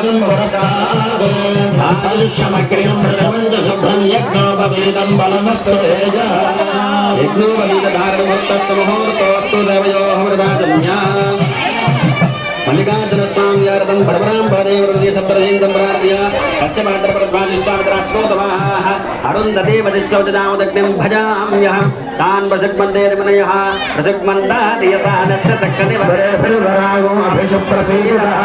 वाचं वरसादे आयुष्यमग्रियं प्रजवन्त शुभ्रं यज्ञोपवीतं बलमस्तु तेजः यज्ञोपवीतधारणमूर्तस्य मुहूर्तोऽस्तु देवयोः वरदाजन्या मल्लिकार्जुन स्वामी यारदं परमराम पदेवृति सप्तरजिं सम्प्राप्य कस्य मात्रप्रद्भाजि स्वामित्राश्रोतवाः अरुन्धते वदिष्ठौ ददामुदग्निं भजाम्यहं तान् वृषग्मन्देर्मुनयः वृषग्मन्दादियसानस्य सक्षणे वरेभिर्वरागो अभिषुप्रसीदः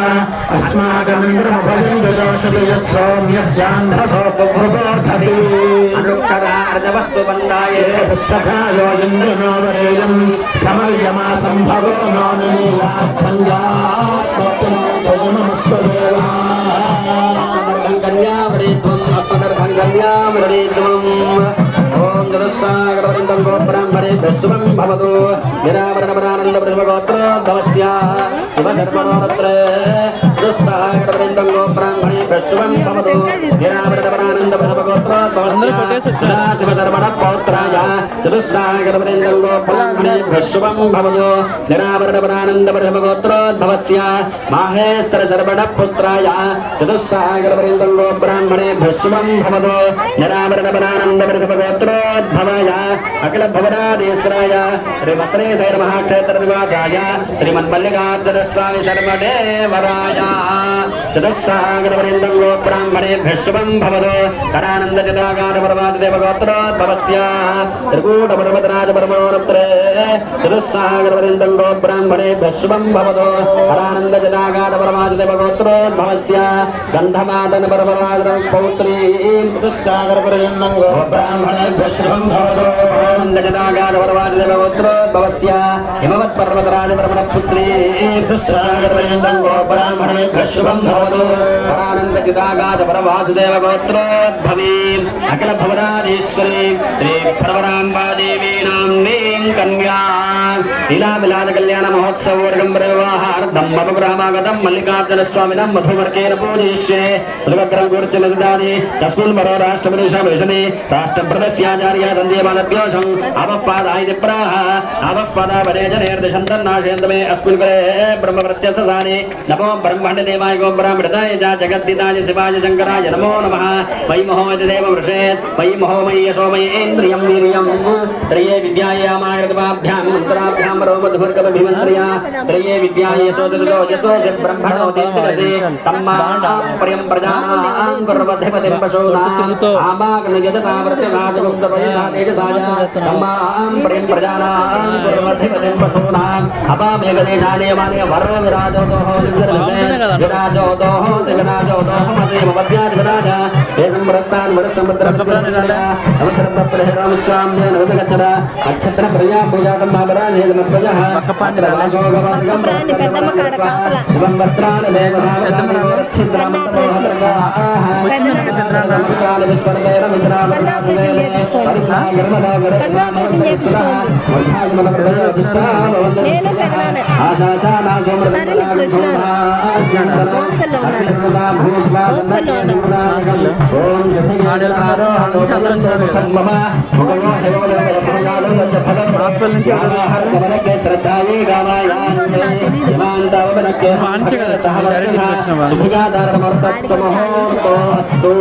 अस्माकमिन्द्रमुपलिन्ददोषति यत्सौम्यस्यान्धसोपभृबोधति अनुक्षरः अर्जवस्सु वन्दाये सखायो इन्द्रनो वरेयं समर्यमासम्भवो नो निलीयात् सञ्जा सत्यं स्वयमस्तदेवा अस्मदर्भङ्गन्यावरेत्वम् अस्मदर्भङ्गन्यावरेत्वम् ओम जगत्सागरवरिन्दं गोब्राह्मणेभ्यः शुभं भवतु निरावरणपरानन्दप्रतिभगोत्रोद्भवस्य शिवशर्मणोरत्रे जगत्सागरवरिन्दं गोब्राह्मणेभ्यः शुभं भवतु निरावरणपरानन्दप्रतिभगोत्रोद्भवस्य शिवशर्मणपौत्राय जगत्सागरवरिन्दं गोब्राह्मणेभ्यः शुभं भवतु निरावरणपरानन्दप्रतिभगोत्रोद्भवस्य माहेश्वरशर्मणपुत्राय जगत्सागरवरिन्दं गोब्राह्मणेभ्यः शुभं भवतु निरावरणपरानन्दप्रतिभगोत्रोद्भवाय अखिल भवनादेश्वराय श्रीमत्रे महाक्षेत्रनिवासाय श्रीमन्मल्लिकार्जुन स्वामी शर्मदेवराय चतुस्सागरवरिन्दं गोब्राह्मणेभ्यः शुभं भवतु करानन्दजटागारपरमादिदेवगोत्रोद्भवस्य त्रिकूटपर्वतराजपरमोरत्रे चतुस्सागरवरिन्दं गोब्राह्मणेभ्यः शुभं भवतु करानन्दजटागारपरमादिदेवगोत्रोद्भवस्य गन्धमादनपरमराजं पौत्रीं चतुस्सागरवरिन्दं गोब्राह्मणेभ्यः शुभं भवतु नन्दजटागारपरमादिदेवगोत्रोद्भवस्य हिमवत्पर्वतराजपरमपुत्री चतुस्सागरवरिन्दं गोब्राह्मणेभ्यः शुभं भवतु परानन्दजटागारपरवासुदेवगोत्रोद्भवीं अखिल भवनाधीश्वरी श्री परवराम्बा देवी नाम्नीं कन्या लीलाविलास कल्याण महोत्सवोर्गं विवाहार्थं मम गृहमागतं मल्लिकार्जुन स्वामिनं मधुवर्केण पूजयिष्ये मधुवक्रं गुरुचलदानि तस्मिन् वरो राष्ट्रप्रदेशे राष्ट्रप्रदस्याचार्य सन्देवानभ्योषं आवपादाय दिप्राः आवपादा वरेजनेर्दशन्तन्नाशेन्दमे अस्मिन् करे ब्रह्मवृत्यससाने नमो ब्रह्मण्ड देवाय गोब्राह्मृताय च जगद्दिताय शिवाय शङ्कराय नमो नमः मयि महो देव वृषेत् मयि महो मयि यशो मयि इन्द्रियं वीर्यं त्रये विद्याय मागृतवाभ्यां मन्त्राभ्यां रोमध्वर्गभिमन्त्र्या त्रये विद्याय यशोदतो यशोऽसि ब्रह्मणो दित्तिरसि तम्मां प्रियं प्रजानां कुर्वधिपतिं पशूनाम् आमाग्नियजता वृत्यराजगुप्तपयसा तेजसाय तम्मां प्रियं प्रजानां कुर्वधिपतिं पशूनाम् अपामेकदेशाने माने वरो विराजोतोः विराजोतोः जगराजोतोः मसेव वद्याधिपराज एषं पुरस्तान् वरसमुद्रप्रतिपदाय अवतरप्रप्रहरं स्वाम्येन उपगच्छत नक्षत्रप्रजा पूजातं महापराधेन प्रजः अत्र वासो भवतिगं प्रकटवरकृत्वा इवं वस्त्राणि देवतावतानि रक्षिद्रामन्तमोहतर्गाः काल विस्पर्धेन मित्रावरणासुदेने परिप्रागर्मदा गरेनामवन्तरिस्तुतः वर्धायमनप्रभय दिष्टा भवन्तरिस्तुतः आशासाना सोमृतपदां सोमभाग्यन्तनं अग्निर्मदा भूत्वा सन्नद्येनुदानकम् ॐ शक्तिज्ञाननारोहणोपयन्तो मुखं मम मुखमो हेमोदयप्रजालं वज्रफलप्रस्पलञ्चाहरतमनग्ने श्रद्धाये गामायान्ये यमान्तावनक्ये सहवर्तिः सुभुगाधारणमर्तस्य मुहूर्तो अस्तु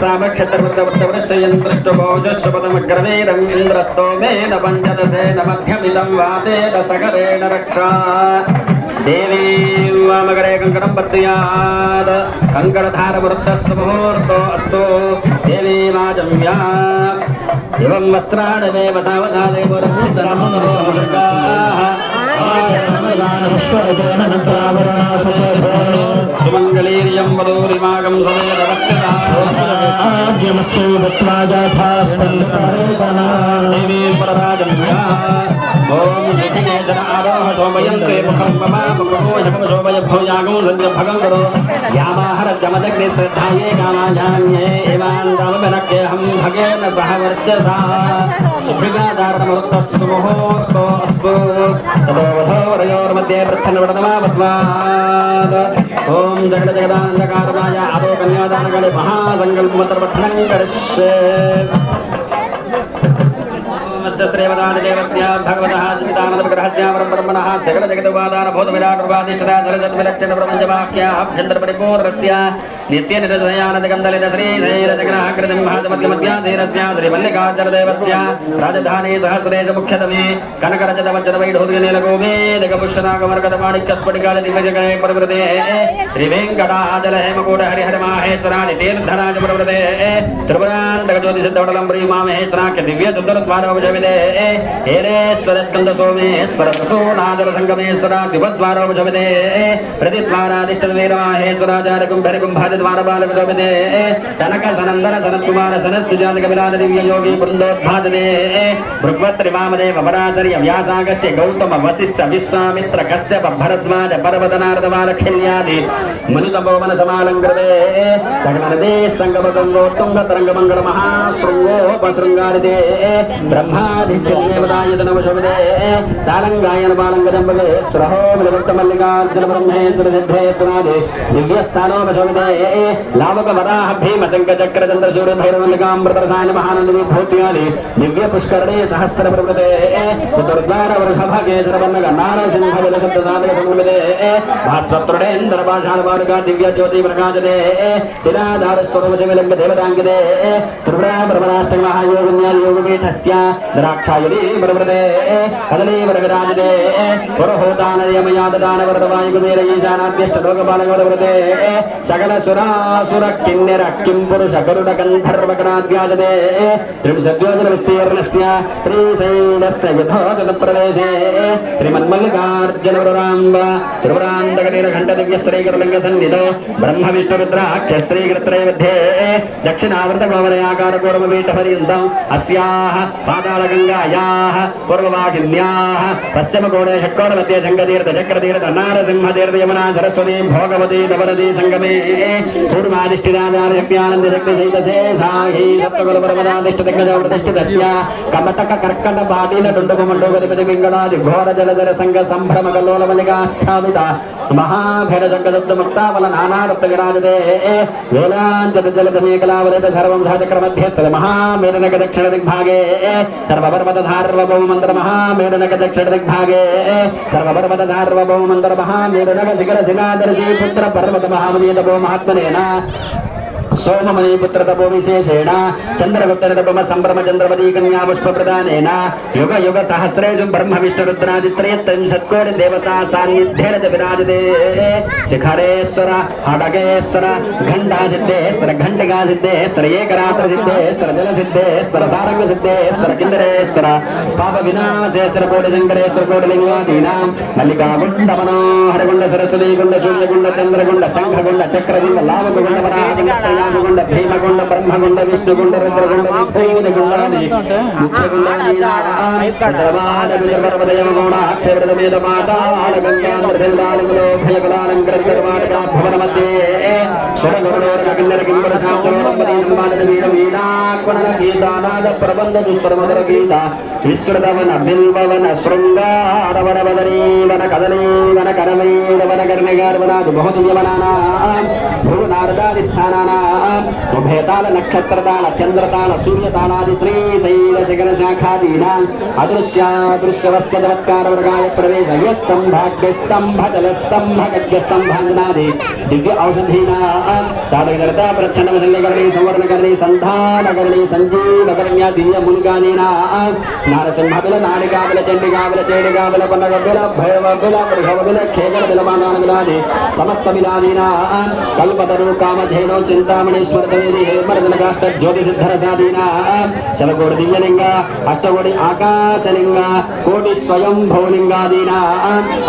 सामक्षत्रवृद्धवृष्टयन्त्रष्टभोजस्वपदमग्रवीरम् इन्द्रस्तोमेन पञ्चदशेन मध्यमिदं वातेन सकरेण रक्षा देवीं वामकरे कङ्कणं बध्नात् कङ्कणधारवृद्धस्य मुहूर्तो अस्तु देवी वाजम्या एवं वस्त्राणि मे वसावसादेव रक्षितरामः सुमंगलीर्यं वधूरिमागं देवी परराजन्या ओम सुखिने जन आरोह शोभयन्ते मुखं मम मुखो यमं शोभय भोजागं सन्य भगं करो यामाहर जमदग्नि श्रद्धाये कामाजान्ये एवान्दावनक्ये हम भगेन सह वर्चसा सुभृगादारणमरुत्तस्सु मुहूर्तो अस्तु ततो वधोवरयोर्मध्ये प्रच्छन्नवदमावद्वाद ओम जगद जगदानन्दकारणाय आदो कन्यादानकाले महासङ्कल्पमन्त्रपठनं करिष्ये श्रीमदानदेवस्य भगवतः चिदानन्दविग्रहस्य परब्रह्मणः सकल जगदुपादान भूतविराटुर्वादिष्ठता सरस्वतिविलक्षण प्रपञ्चवाक्याभ्यन्तरपरिपूर्णस्य नित्यनिरसयानन्दगन्धलित श्रीशैलजगनाकृतिं भाजमध्यमध्याधीरस्य श्रीमल्लिकार्जुनदेवस्य राजधानी सहस्रेश मुख्यतमे कनकरजतवज्रवैढूर्यनीलगोमेदकपुष्पनागमर्कटमाणिक्यस्फटिकाल दिव्यजगणे परिवृते श्रीवेङ्कटाचलहेमकूटहरिहरमाहेश्वरादितीर्थराज परिवृते त्रिपुरान्तकज्योतिसिद्धवडलं प्रीमामहेश्वराख्य दिव्यचतुर्द्वारोपजविदे हेरेश्वर स्कंद सोमेश्वर प्रसूनादर संगमेश्वर दिवद्वारोपजविदे प्रतिद्वारादिष्टवीरमाहेश्वराचार्य कुंभर कुंभादिद्वार बालपजविदे जनक सनंदन सनत्कुमार सनत्सुजातक विराट दिव्य योगी वृंदोद्भादने भृगवत्रिमामदेव पराचर्य व्यासागस्त्य गौतम वसिष्ठ विश्वामित्र कश्यप भरद्वाज पर्वतनारदमालखिल्यादि मनुतपोवन समालंकृते सकलनदे संगमगंगोत्तुंग तरंगमंगल महाशृंगोपशृंगारिते ब्रह्माधिष्ठिदेवतायतनवशोभिदे सालंगायन बालंगदंबगे स्त्रहो विलवत्तमल्लिकार्जुन ब्रह्मेश्वर सिद्धेश्वरादे दिव्यस्थानोपशोभिदे लावक वराह भीम शंख चक्र चंद्र सूर्य भैरवल्लिकामृतरसायन महानंद विभूत्यादि दिव्य पुष्करणे सहस्र प्रवृते चतुर्द्वार वर्षभागे सर्वन्नग नारसिंह विलशब्द साधक समन्विते भास्वत्रुडेन्द्र पाषाणपाणिका दिव्य ज्योति प्रकाशदे चिराधार स्वरूप विलंग देवतांगदे त्रिपुरा ब्रह्मराष्ट्र महायोगन्यादि योगपीठस्य द्राक्षायली प्रवृते कदली विराजते पुरहोतानयमयादान वरदवायु कुबेर ईशानाद्यष्ट लोकपालक प्रवृते सकल सुरासुर किन्नर किं पुरुष गरुड गंधर्व गणाद्याजते त्रिंशद्योजन विस्तीर्णस्य श्रीशैलस्य यथोजत प्रदेशे श्रीमन्मल्लिकार्जुन वरराम्ब त्रिपुरान्तकटीर घंट दिव्य श्रीकरलिंग सन्निधो ब्रह्म विष्णु रुद्राख्य श्रीकृत्रय मध्ये दक्षिणावर्त गोवलयाकार कूर्मपीठ पर्यन्तम् अस्याः पातालगंगायाः पूर्ववाहिन्याः पश्चिमकोणे षट्कोणमध्ये शङ्खतीर्थ चक्रतीर्थ नारसिंहतीर्थ यमुना सरस्वती भोगवती नवनदी संगमे पूर्वाधिष्ठिताचार्यज्ञानन्द शक्तिशैलशेषाहि सप्तकुलपर्वताधिष्ठितस्य कमटक कर्कट पाटील डुण्डुकमण्डोपतिपति पिङ्गलादि घोर जलधर संघ सम्भ्रम कल्लोलमल्लिका स्थापिता महाभैर शङ्खशब्द मुक्तावल नानारत्न विराजते वेलाञ्चल जलधमेकलावलित सर्वं सहचक्रमध्यस्थ महामेरुनक दक्षिण दिग्भागे सर्वपर्वत सार्वभौम मंत्र महामेरुनक दक्षिण दिग्भागे सर्वपर्वत सार्वभौम मंत्र महामेरुनक शिखर शिलादर्शी पुत्र पर्वत महामुनि तपो महात्मनेन सोममणि पुत्र तपो विशेषेण चंद्रगुप्त तपम संभ्रम चंद्रवती कन्या पुष्प प्रदानेन युग युग सहस्रेषु ब्रह्म विष्णु रुद्रादित्रयत्रिंशत्कोटि देवता सान्निध्येन विराजते शिखरेश्वर हडगेश्वर घंटा सिद्धेश्वर घंटिका सिद्धेश्वर एकरात्र सिद्धेश्वर जल सिद्धेश्वर सारंग सिद्धेश्वर किन्नरेश्वर पाप विनाशेश्वर कोटि शंकरेश्वर कोटि लिंगादीनां मल्लिका गुंड मनोहर गुंड सरस्वती गुंड सूर्य गुंड चंद्र गुंड शंख गुंड चक्र गुंड लावक गुंड वराह गुंड भीमगुंड ब्रह्मगुंड विष्णुगुंड रुद्रगुंड विभूतिगुंडानि मुख्यगुंडानीनां विदर्भपर्वतयमगुणाक्षरमेद माताल गंगान्द्रसेल्दालिंगो भयकलालंकृतर्वाटिका भवन मध्ये स्वरगरुडोरकिन्नर किंबर शांतरोदंपति संवादद वीर वीणाक्वनर गीतानाद प्रबंध सुस्वरमधुर गीता विस्तृतवन बिल्ववन शृंगार वन बदरी वन कदली वन करमैड वन कर्णिकार वनादि बहुदिव्यवनानां भुवनार्दादिस्थानानां उभयताल नक्षत्रताल चंद्रताल सूर्यतालादि श्री शैल शिखर शाखादीनां अदृश्यादृश्यवस्य जगत्कार वर्गाय प्रवेश यस्तंभ भाग्यस्तंभ जलस्तंभ गद्यस्तंभांगनादि दिव्य औषधीनां साधक जनता प्रच्छन्न वशल्यकरणी संवर्णकरणी संधानकरणी संजीवकरण्या दिव्य मुनिगानीना नारसिंहबिल नाडिकाबिल चंडिकाबिल चेडिकाबिल पन्नगबिल भैरवबिल वृषभबिल खेगलबिल मानानबिलादि समस्त बिलादीना कल्पतरु कामधेनो चिंतामणि स्मृतवेदि हेमर्दनकाष्ठ ज्योतिसिद्धरसादीना शतकोटि दिव्यलिंग अष्टकोटि आकाशलिंग कोटि स्वयं भवलिंगादीना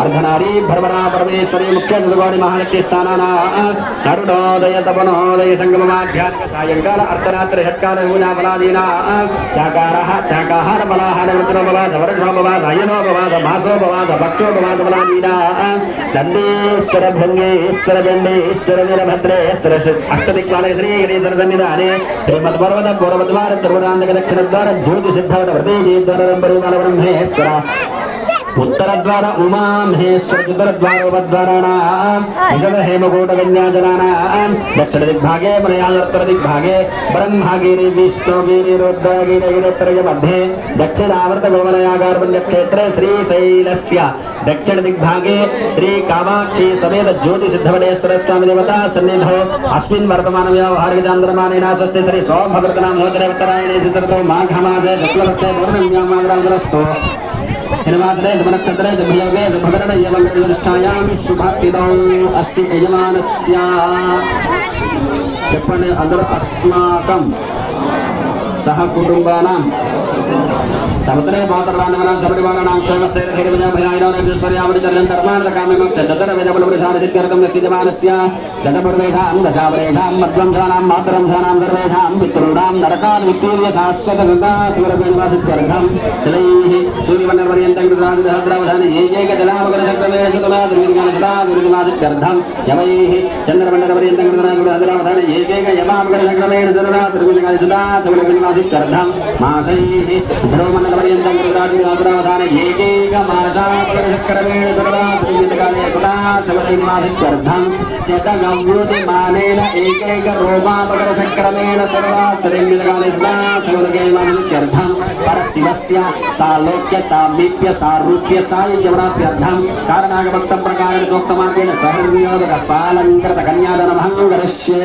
अर्धनारी भ्रमरा परमेश्वरी मुख्य चतुर्कोटि महानित्य स्थानाना नरुणोदय तपनोदय संगममाध्यात्मिक सायंकाल अर्धरात्र षट्काल यूना फलादीना शाकाहारः शाकाहार फलाहार वृत्रोपवास वर्षोपवास अयनोपवास भासोपवास भक्षोपवास फलादीना नंदीश्वर भृंगेश्वर चंडीश्वर वीरभद्रेश्वर अष्टदिक्पालक श्री गणेश्वर सन्निधाने श्रीमद्पर्वत पूर्वद्वार त्रिपुरांतक दक्षिण द्वार ज्योति सिद्धवट प्रतीजी द्वार परिमल ब्रह्मेश्वर उत्तर द्वार उमा महेश्वर चतुर द्वार उपद्वाराणा निषद हेमकूट विन्याजनाना दक्षिण दिग्भागे मलयालोत्तर दिग्भागे ब्रह्मगिरि विष्णुगिरि रुद्रगिरि गिरित्रय मध्ये दक्षिणावर्त गोमलयागार पुण्यक्षेत्रे श्रीशैलस्य दक्षिण दिग्भागे श्री कामाक्षी समेत ज्योति सिद्धवटेश्वर स्वामी देवता सन्निधौ अस्मिन् वर्तमान व्यवहारिक चांद्रमानेन स्वस्ति श्री सौभगृतनाम होतरे उत्तरायणे चतुर्थो माघमासे शुक्लपक्षे पौर्णम्यां माघरान्तरस्तु श्रीनिवासरे जमनक्षत्रे जभयोगे जभकरणे यमनिष्ठायां शुभतिदौ अस्य यजमानस्य చెప్పండి అందరూ अस्माकं सह कुटुंबानां समुद्रे मातरवानवनां सबरिवाराणां क्षेमस्थैर्यभयाभयायनोरेश्वर्यावरितर्यं धर्मार्थकाम्यमोक्ष चतुर्वेदबलपुरुषारसिद्ध्यर्थं यस्य जमानस्य दशपूर्वेषां दशावरेषां मध्वंसानां मातरंसानां सर्वेषां पितॄणां नरकान् वित्तीर्य शाश्वतगङ्गा शिवरवेणवासित्यर्थं जलैः सूर्यमण्डलपर्यन्तं कृतराजसहस्रावधाने एकैकजलामकरचक्रमेण चतुर्वादुर्विनिवासित्यर्थं यमैः चन्द्रमण्डलपर्यन्तं कृतराजसहस्रावधाने एकैकयमामकरचक्रमेण चतुर्वादुर्विनिवासित्यर्थं मासैः ध्रुवमण्डलपर्यन्तं कृतराजसहस्रावधाने एकैकमासामकरचक्रमेण चतुर्वादुर्विनिवासिकाले सदा शिवदैनिवासित्यर्थं शतगव्योतिमानेन एकैकरोमामकरचक्रमेण सर्वाश्रयमितकाले सदा शिवदैनिवासित्यर्थं परशिवस्य सालोक्य सामीप्य सारूप्य सायुज्यवनात्यर्थं कारणागभक्तं प्रकारेण चोक्तमार्गेण सहृन्योदक सालङ्कृत कन्यादानमहं करिष्ये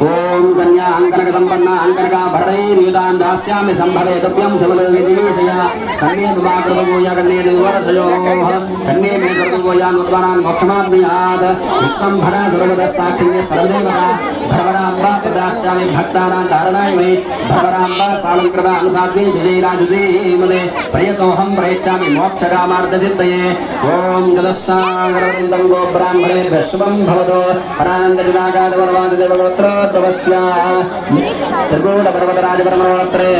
ओम कन्या अंकनक संपन्ना अंकनका भरैर्युदान् दास्यामि संभवे तुभ्यं शिवलोके दिवेशय कन्ये विवाकृतगोया कन्ये देवरसयोः कन्ये मे सर्वगोयान् उद्वानान् मोक्षमाप्नुयात् विश्वम्भरा सर्वतः साक्षिण्ये सर्वदेवता भरवराम्बा प्रदास्यामि भक्तानां कारणाय वै भरवराम्बा सालङ्कृता अनुसाद्वे जुजैराजुदेमदे प्रयतोऽहं प्रयच्छामि मोक्षकामार्थसिद्धये ओम जलस्सागरवृन्दं गो ब्राह्मणेभ्यः शुभं भवतु परानन्दजनागादवरवादिदेवगोत्रोद्भवस्य त्रिकूटपर्वतराजपरमणोत्रे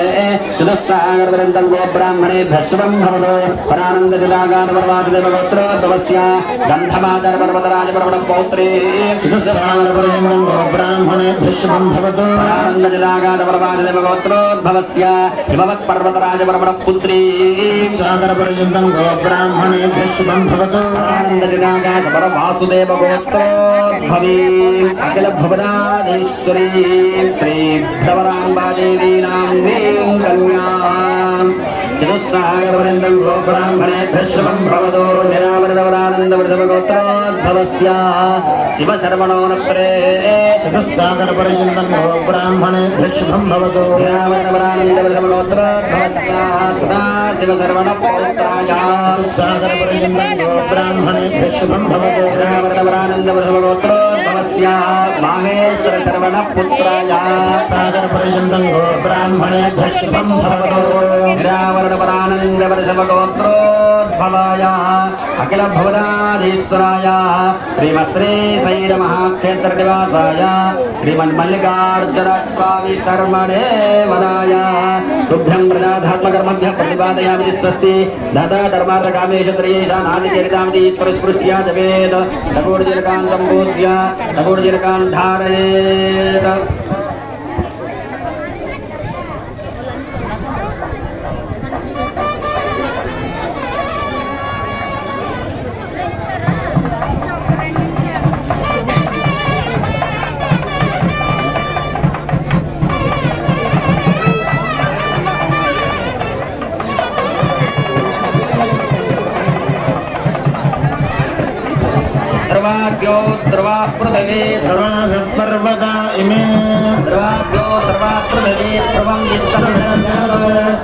चतुस्सागरवृन्दं गो ब्राह्मणेभ्यः शुभं भवतु परानन्दजनागादवरवादिदेवगोत्रोद्भवस्य गन्धमादरपर्वतराजपरमणपौत्रे चतुस्सागरवृन्दं गो ब्राह्मणेभ्यः शुभं भवतु परानन्दजनागादवरवादिदेवगोत्रोद्भवस्य हिमवत्पर्वतराजपरमणपुत्री सागरपर्यन्तं गो ब्राह्मणेभ्यः शुभं भवतु परानन्दजनागादवरवासुदेवगोत्रोद्भवी अखिल भुवनाधीश्वरी श्री भ्रवराम्बा देवी नाम्नीं कन्यां चतुस्सागरवृन्दं गो ब्राह्मणेभ्यः शुभं भवतु निरावृतवरानन्दवृषभगोत्रोद्भवस्य शिवशर्मणोऽनप्रे चतुस्सागरपर्यन्तं गो ब्राह्मणेभ्यः शुभं भवतु निरावृतवरानन्दवृषभगोत्रोद्भवस्य सदा शिवशर्मणपौत्राय सागरपर्यन्तं गो ब्राह्मणेभ्यः शुभं भवतु निरावृतवरानन्दवृषभगोत्रोद्भवस्य माहेश्वर शर्मणपुत्राय सागरपर्यन्तं गो ब्राह्मणेभ्यः शुभं भवतु निरावृतवरानन्दवृषभगोत्रोद्भवाय अखिल भुवनाधीश्वराय श्रीमश्री शैलमहाक्षेत्रनिवासाय श्रीमन्मल्लिकार्जुन स्वामी शर्मणे वदाय तुभ्यं प्रजाधात्मकर्मभ्यः प्रतिपादयामि स्वस्ति दाता धर्मार्थकामेश त्रयेषाम् आदिचरितामिति ईश्वरस्पृष्ट्या जपेत् सकोटिजनकान् सम्पूज्य सकोटिजनकान् धारयेत् ध्रुवाभ्यो ध्रुवा पृथिवी ध्रुवापर्वता इमे ध्रुवाभ्यो ध्रुवा पृथिवी ध्रुवं विश्वमिदं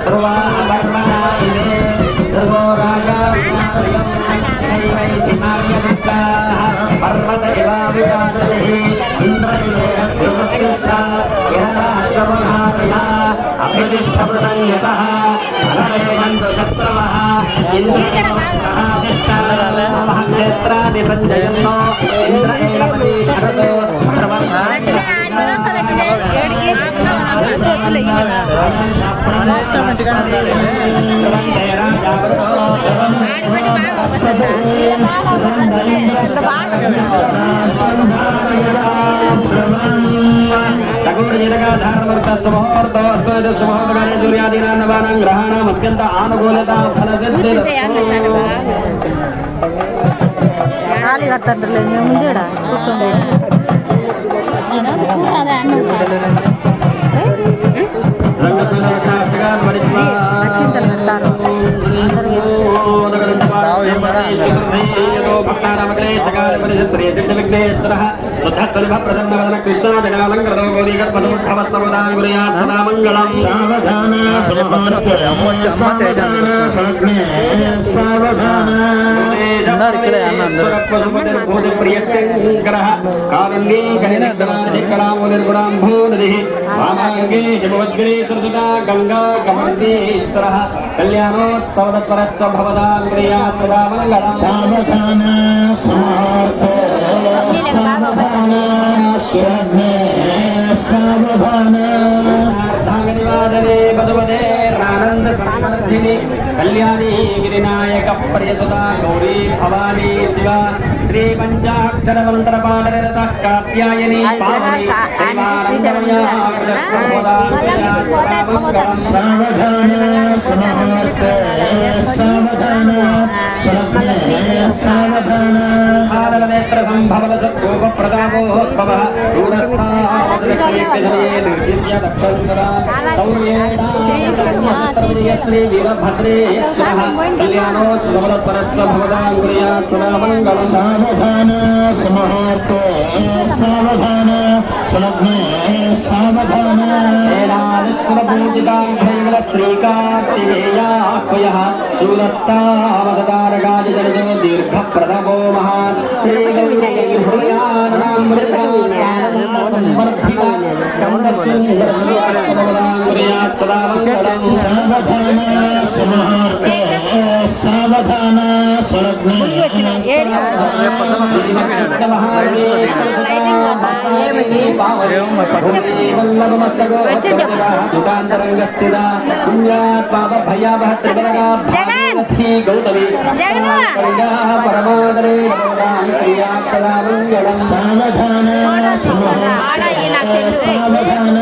ध्रुवा अपर्वता इमे ध्रुवो रागाप्रियं नैवैति मार्गदिष्टाः पर्वत इवाविजानतिः इन्द्र इमे ध्रुवस्तिष्ठा यः अभिनिष्ठप्रदन्यतः अनरेषन्तु शत्रवः इन्द्रक्षेत्रादि सञ्जयन्नो इन्द्र एलपति भरतो ध्रुवं గ్రహణం అత్యంత ఆనుకూలత ఫలసిద్ధి ఖాళీ కట్టండి ముందు కూర్చోండి చింతలు పెడతారు గంగా కమర్దీశ్వరః కళ్యాణోత్సవతత్పరస్య భవదాంగ్రియాత్ సదా మంగళం సావధాన సమార్త సావధాన స్వర్ణే సావధాన అర్థాంగనివాసనే భగవతే ఆనంద సంవర్ధిని కళ్యాణి గిరినాయక ప్రియసుత గౌరీ భవానీ శివ శ్రీ పంచాక్షర మంత్ర పాఠనిరత కాత్యాయని పావని శైవానందమయా కులస్య భవదాంగ్రియాత్ సదా మంగళం సావధాన సమార్త సావధాన స్వర్ణే సావధాన ఆనలనేత్ర సంభవన సత్కోప ప్రతాపోద్భవ శూరస్థావచలక్ష్మీప్యసనే నిర్జిత్య దక్షం సదా సౌర్యేణామృతపుణ్యశస్త్రవిజయశ్రీ వీరభద్రేశ్వరః కళ్యాణోత్సవతత్పరస్య భవదాంగ్రియాత్ సదా మంగళం సావధాన సమహార్త సావధాన స్వర్ణే సావధాన పూజితాంఘ్రైల శ్రీకార్తికేయాహ్వయః శూరస్థావసతారకాదిదరిదో దీర్ఘప్రదమో మహాన్ శ్రీగౌరీ హృదయానందామృతానంద సంవర్ధిత స్కంద సుందర శ్లోకస్తమవదాంగుర్యాత్ సదా మంగళం సావధాన సమహార్త సావధాన స్వర్ణే స్థిత పుణ్యాత్ పాప భయాభ త్రివరగా భాగీరథీ గౌతమి పరమాదరే క్రియాత్ సదా మంగళం సావధాన సావధాన సావధాన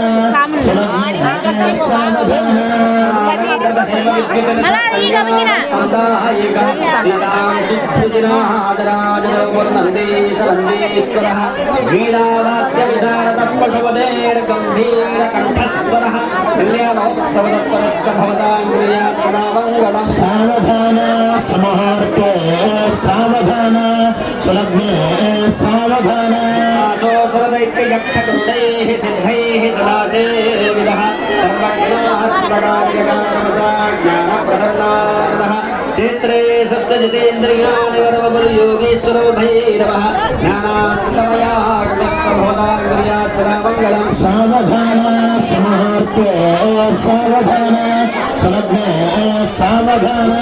సీతాం సిద్ధిరాజరాజనందీశ్వరః వీరావాద్య విశారద పశుపదేర్గంభీర కంఠస్వరః కళ్యాణోత్సవతత్పరస్య భవదాంగ్రియాత్ సదా మంగళం సావధాన సమహార్త సావధాన స్వర్ణే సావధాన సరదైత్యయక్షకుండైః సిద్ధైః సదా సేవిదః సర్వజ్ఞానప్రసన్నానః చేత్రే సస్యజితేంద్రియాణి వరవబలియోగీశ్వరో భైరవః జ్ఞానానందమయా గుణస్వ భవదాంగ్రియాత్ సదా మంగళం సావధాన సమహార్త సావధాన స్వర్ణే సావధాన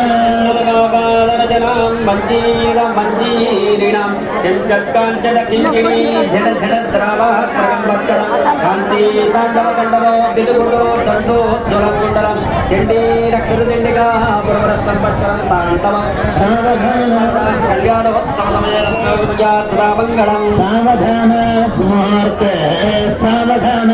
మంజీరీణాం చంచత్కాంచన కింకిణీ జడ జడ ద్రావః ప్రకంబత్కరం కాంచీ తాండవ కండలో దిదుగుడో దండోజ్వలం కుండలం చండీ రక్షరు దిండిగా పురవర సంపత్కరం తాండవం సావధాన కళ్యాణోత్సవమయ సదా మంగళం సావధాన స్మార్త సావధాన